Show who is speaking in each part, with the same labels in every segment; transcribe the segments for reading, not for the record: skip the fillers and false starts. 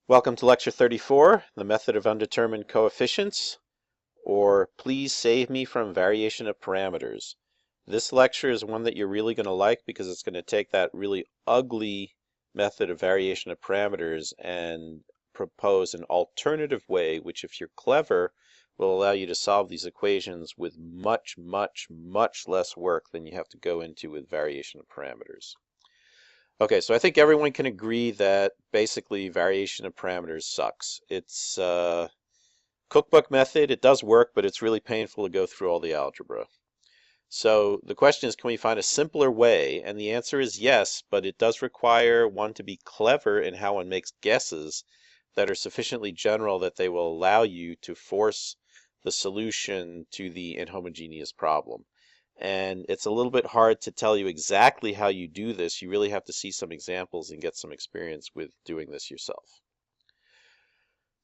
Speaker 1: Welcome to Lecture 34, the Method of Undetermined Coefficients, or Please Save Me from Variation of Parameters. This lecture is one that you're really going to like because it's going to take that really ugly method of variation of parameters and propose an alternative way, which if you're clever, will allow you to solve these equations with much less work than you have to go into with variation of parameters. Okay, so I think everyone can agree that basically variation of parameters sucks. It's a cookbook method. It does work, but it's really painful to go through all the algebra. So the question is, can we find a simpler way? And the answer is yes, but it does require one to be clever in how one makes guesses that are sufficiently general that they will allow you to force the solution to the inhomogeneous problem. And it's a little bit hard to tell you exactly how you do this. You really have to see some examples and get some experience with doing this yourself.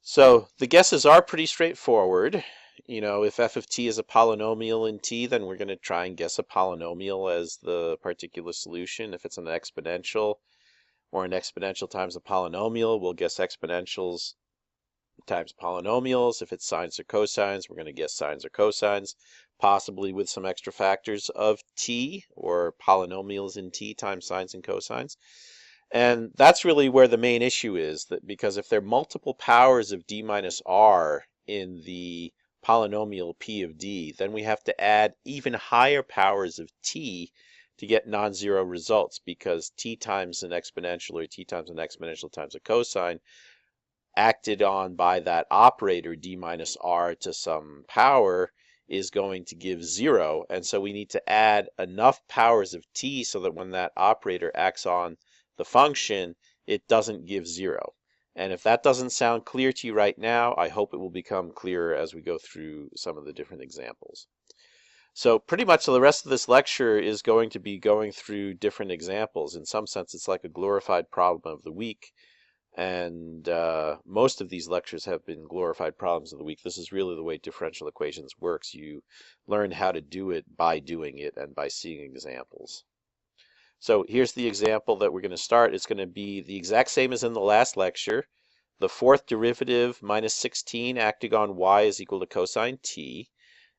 Speaker 1: So the guesses are pretty straightforward. You know, if f of t is a polynomial in t, then we're going to try and guess a polynomial as the particular solution. If it's an exponential or an exponential times a polynomial, we'll guess exponentials times polynomials. If it's sines or cosines, we're going to guess sines or cosines, possibly with some extra factors of t, or polynomials in t times sines and cosines. And that's really where the main issue is, that because if there are multiple powers of d minus r in the polynomial p of d, then we have to add even higher powers of t to get non-zero results, because t times an exponential or t times an exponential times a cosine acted on by that operator d minus r to some power is going to give 0, and so we need to add enough powers of t so that when that operator acts on the function, it doesn't give 0. And if that doesn't sound clear to you right now, I hope it will become clearer as we go through some of the different examples. So pretty much the rest of this lecture is going to be going through different examples. In some sense, it's like a glorified problem of the week. And most of these lectures have been glorified problems of the week. This is really the way differential equations works. You learn how to do it by doing it and by seeing examples. So here's the example that we're going to start. It's going to be the exact same as in the last lecture. The fourth derivative minus 16 acting on y is equal to cosine t.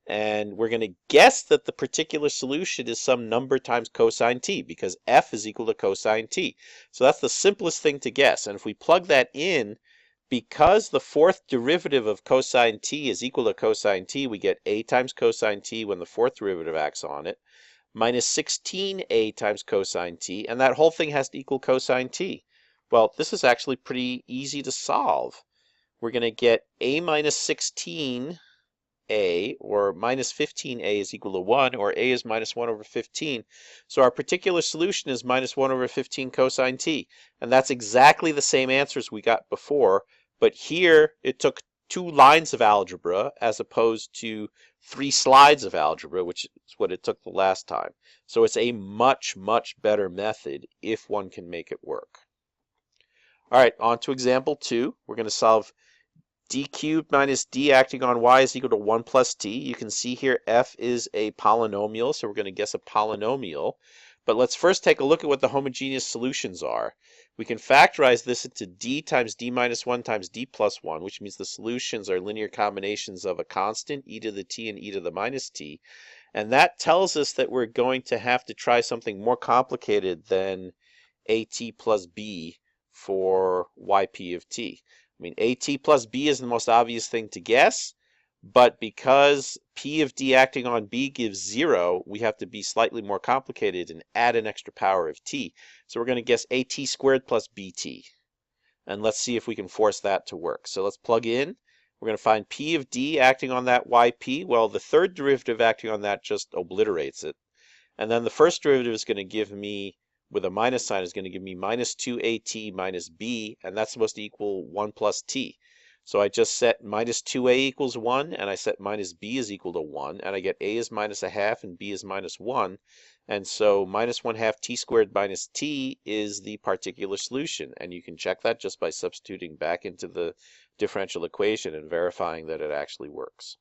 Speaker 1: And we're going to guess that the particular solution is some number times cosine t, because f is equal to cosine t. So that's the simplest thing to guess. And if we plug that in, because the fourth derivative of cosine t is equal to cosine t, we get a times cosine t when the fourth derivative acts on it, minus 16a times cosine t, and that whole thing has to equal cosine t. Well, this is actually pretty easy to solve. We're going to get a minus 16 a, or minus 15a is equal to 1, or a is minus 1 over 15. So our particular solution is minus 1 over 15 cosine t. And that's exactly the same answers we got before, but here it took 2 lines of algebra as opposed to 3 slides of algebra, which is what it took the last time. So it's a much better method if one can make it work. All right, on to example 2. We're going to solve d cubed minus d acting on y is equal to 1 plus t. You can see here f is a polynomial, so we're going to guess a polynomial. But let's first take a look at what the homogeneous solutions are. We can factorize this into d times d minus 1 times d plus 1, which means the solutions are linear combinations of a constant, e to the t and e to the minus t. And that tells us that we're going to have to try something more complicated than at plus b for yp of t. I mean, at plus b is the most obvious thing to guess, but because p of d acting on b gives 0, we have to be slightly more complicated and add an extra power of t. So we're going to guess at squared plus bt. And let's see if we can force that to work. So let's plug in. We're going to find p of d acting on that yp. Well, the third derivative acting on that just obliterates it. And then the first derivative is going to give me, with a minus sign, is going to give me minus 2at minus b, and that's supposed to equal 1 plus t. So I just set minus 2a equals 1, and I set minus b is equal to 1, and I get a is minus a half and b is minus 1. And so minus 1/2 t squared minus t is the particular solution. And you can check that just by substituting back into the differential equation and verifying that it actually works.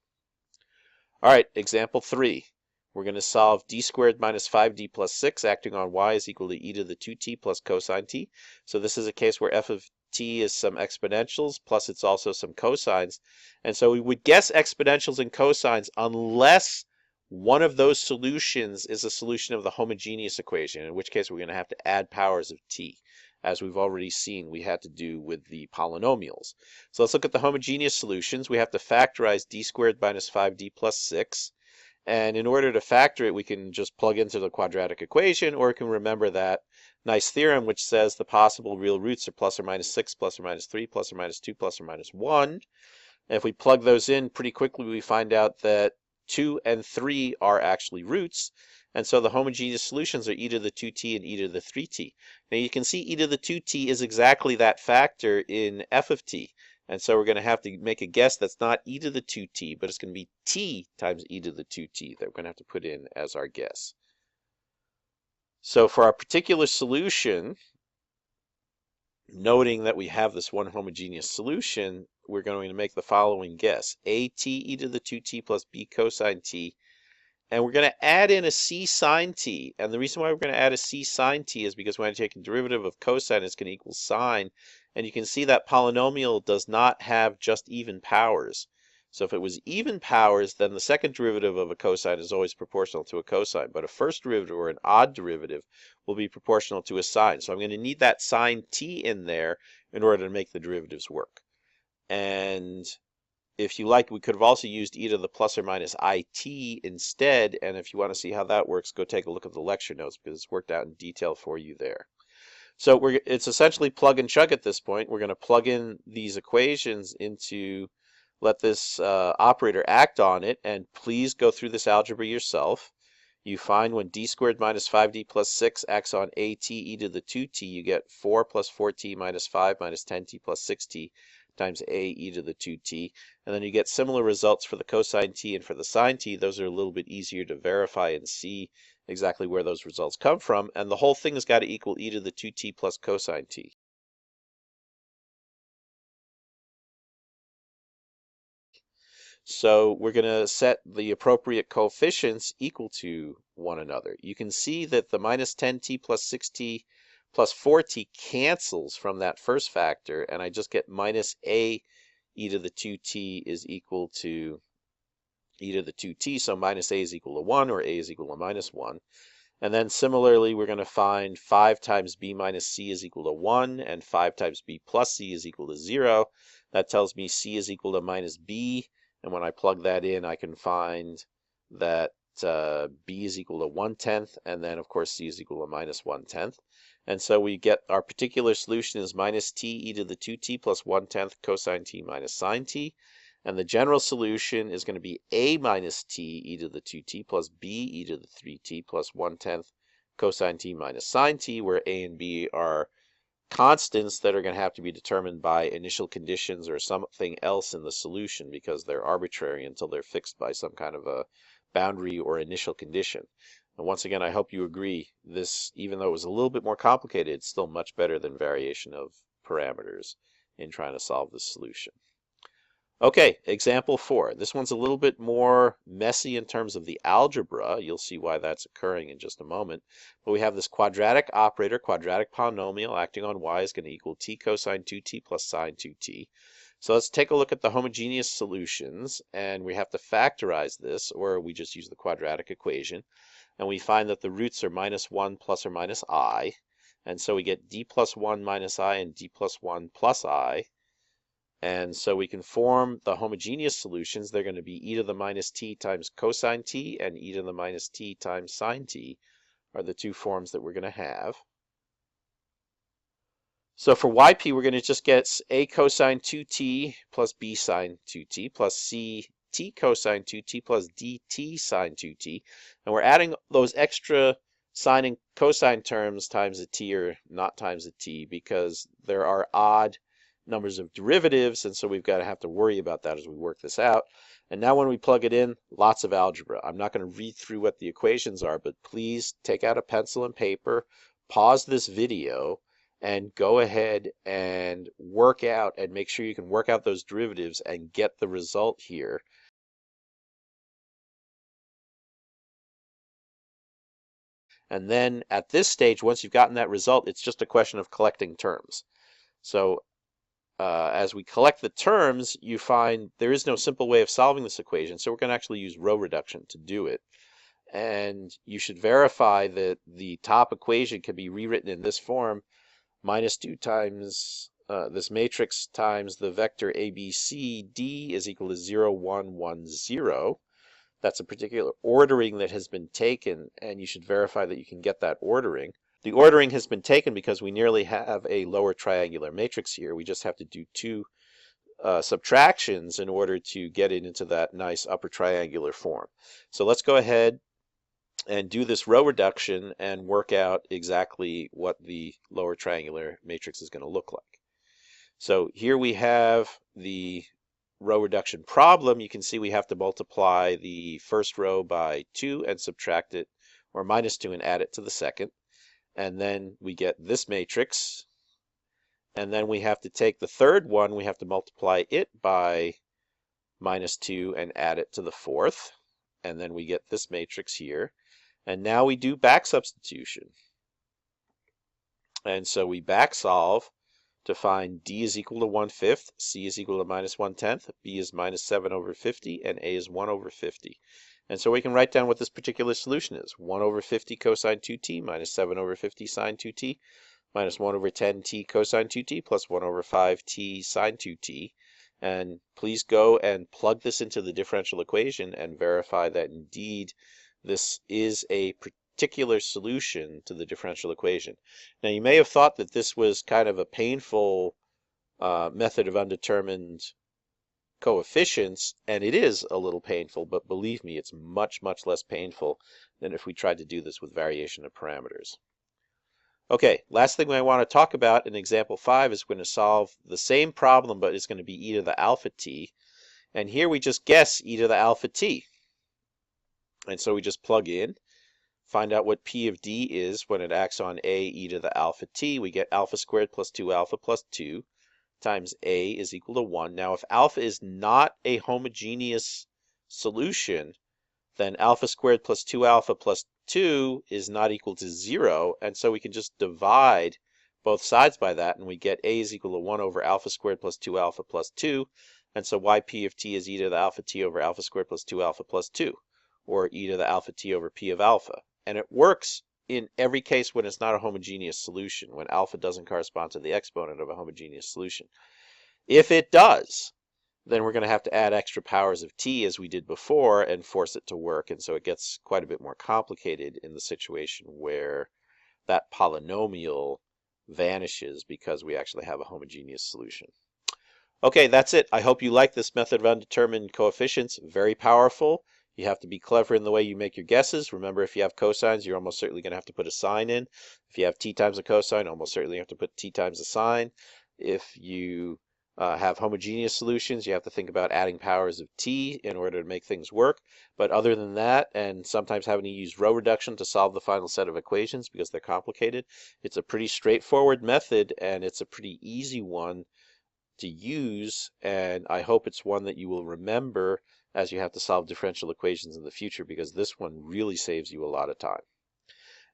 Speaker 1: All right, example 3. We're going to solve d squared minus 5d plus 6 acting on y is equal to e to the 2t plus cosine t. So this is a case where f of t is some exponentials plus it's also some cosines. And so we would guess exponentials and cosines unless one of those solutions is a solution of the homogeneous equation, in which case we're going to have to add powers of t, as we've already seen we had to do with the polynomials. So let's look at the homogeneous solutions. We have to factorize d squared minus 5d plus 6. And in order to factor it, we can just plug into the quadratic equation, or we can remember that nice theorem which says the possible real roots are plus or minus 6, plus or minus 3, plus or minus 2, plus or minus 1. And if we plug those in pretty quickly, we find out that 2 and 3 are actually roots. And so the homogeneous solutions are e to the 2t and e to the 3t. Now you can see e to the 2t is exactly that factor in f of t. And so we're going to have to make a guess that's not e to the 2t, but it's going to be t times e to the 2t that we're going to have to put in as our guess. So for our particular solution, noting that we have this one homogeneous solution, we're going to make the following guess. A t e to the 2t plus b cosine t. And we're going to add in a c sine t. And the reason why we're going to add a c sine t is because when I take a derivative of cosine, it's going to equal sine. And you can see that polynomial does not have just even powers. So if it was even powers, then the second derivative of a cosine is always proportional to a cosine. But a first derivative or an odd derivative will be proportional to a sine. So I'm going to need that sine t in there in order to make the derivatives work. And if you like, we could have also used e to the plus or minus it instead. And if you want to see how that works, go take a look at the lecture notes because it's worked out in detail for you there. So it's essentially plug and chug at this point. We're going to plug in these equations into, let this operator act on it, and please go through this algebra yourself. You find when d squared minus 5d plus 6 acts on at e to the 2t, you get 4 plus 4t minus 5 minus 10t plus 6t times a e to the 2t. And then you get similar results for the cosine t and for the sine t. Those are a little bit easier to verify and see exactly where those results come from. And the whole thing has got to equal e to the 2t plus cosine t. So we're going to set the appropriate coefficients equal to one another. You can see that the minus 10t plus 6t plus 4t cancels from that first factor, and I just get minus a e to the 2t is equal to e to the 2t, so minus a is equal to 1, or a is equal to minus 1. And then similarly, we're going to find 5 times b minus c is equal to 1, and 5 times b plus c is equal to 0. That tells me c is equal to minus b. And when I plug that in, I can find that b is equal to 1/10, and then of course c is equal to minus 1/10. And so we get our particular solution is minus t e to the 2t plus 1/10 cosine t minus sine t. And the general solution is going to be a minus t e to the 2t plus b e to the 3t plus 1/10 cosine t minus sine t, where a and b are constants that are going to have to be determined by initial conditions or something else in the solution, because they're arbitrary until they're fixed by some kind of a boundary or initial condition. And once again, I hope you agree, this, even though it was a little bit more complicated, it's still much better than variation of parameters in trying to solve this solution. Okay, example 4. This one's a little bit more messy in terms of the algebra. You'll see why that's occurring in just a moment. But we have this quadratic operator, quadratic polynomial, acting on y is going to equal t cosine 2t plus sine 2t. So let's take a look at the homogeneous solutions, and we have to factorize this, or we just use the quadratic equation. And we find that the roots are minus 1 plus or minus I. And so we get d plus 1 minus I and d plus 1 plus I. And so we can form the homogeneous solutions. They're going to be e to the minus t times cosine t and e to the minus t times sine t are the two forms that we're going to have. So for yp, we're going to just get a cosine 2t plus b sine 2t plus c t cosine 2t plus dt sine 2t. And we're adding those extra sine and cosine terms times a t or not times a t because there are odd numbers of derivatives, and so we've got to have to worry about that as we work this out. And now when we plug it in, lots of algebra. I'm not going to read through what the equations are, but please take out a pencil and paper, pause this video, and go ahead and work out and make sure you can work out those derivatives and get the result here. And then at this stage, once you've gotten that result, it's just a question of collecting terms. So as we collect the terms, you find there is no simple way of solving this equation, so we're going to actually use row reduction to do it. And you should verify that the top equation can be rewritten in this form: minus 2 times this matrix times the vector ABCD is equal to 0, 1, 1, 0. That's a particular ordering that has been taken, and you should verify that you can get that ordering. The ordering has been taken because we nearly have a lower triangular matrix here. We just have to do 2 subtractions in order to get it into that nice upper triangular form. So let's go ahead and do this row reduction and work out exactly what the lower triangular matrix is going to look like. So here we have the row reduction problem. You can see we have to multiply the first row by 2 and subtract it, or minus 2 and add it to the second. And then we get this matrix. And then we have to take the third one, we have to multiply it by minus 2 and add it to the fourth. And then we get this matrix here. And now we do back substitution. And so we back solve to find D is equal to 1/5, C is equal to minus 1/10, B is minus 7 over 50, and A is 1 over 50. And so we can write down what this particular solution is. 1 over 50 cosine 2t minus 7 over 50 sine 2t minus 1 over 10t cosine 2t plus 1 over 5t sine 2t. And please go and plug this into the differential equation and verify that indeed this is a particular solution to the differential equation. Now, you may have thought that this was kind of a painful method of undetermined coefficients, and it is a little painful, but believe me, it's much, much less painful than if we tried to do this with variation of parameters. Okay, last thing I want to talk about in example 5 is we're going to solve the same problem, but it's going to be e to the alpha t. And here we just guess e to the alpha t. And so we just plug in, find out what p of d is when it acts on a e to the alpha t. We get alpha squared plus 2 alpha plus 2 times a is equal to 1. Now, if alpha is not a homogeneous solution, then alpha squared plus 2 alpha plus 2 is not equal to 0, and so we can just divide both sides by that, and we get a is equal to 1 over alpha squared plus 2 alpha plus 2, and so yp of t is e to the alpha t over alpha squared plus 2 alpha plus 2, or e to the alpha t over p of alpha. And it works in every case when it's not a homogeneous solution, when alpha doesn't correspond to the exponent of a homogeneous solution. If it does, then we're going to have to add extra powers of t as we did before and force it to work, and so it gets quite a bit more complicated in the situation where that polynomial vanishes because we actually have a homogeneous solution. Okay, that's it. I hope you like this method of undetermined coefficients. Very powerful. You have to be clever in the way you make your guesses. Remember, if you have cosines, you're almost certainly going to have to put a sine in. If you have t times a cosine, almost certainly you have to put t times a sine. If you have homogeneous solutions, you have to think about adding powers of t in order to make things work. But other than that, and sometimes having to use row reduction to solve the final set of equations because they're complicated, it's a pretty straightforward method, and it's a pretty easy one to use, and I hope it's one that you will remember as you have to solve differential equations in the future, because this one really saves you a lot of time.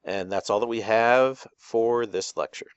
Speaker 1: And that's all that we have for this lecture.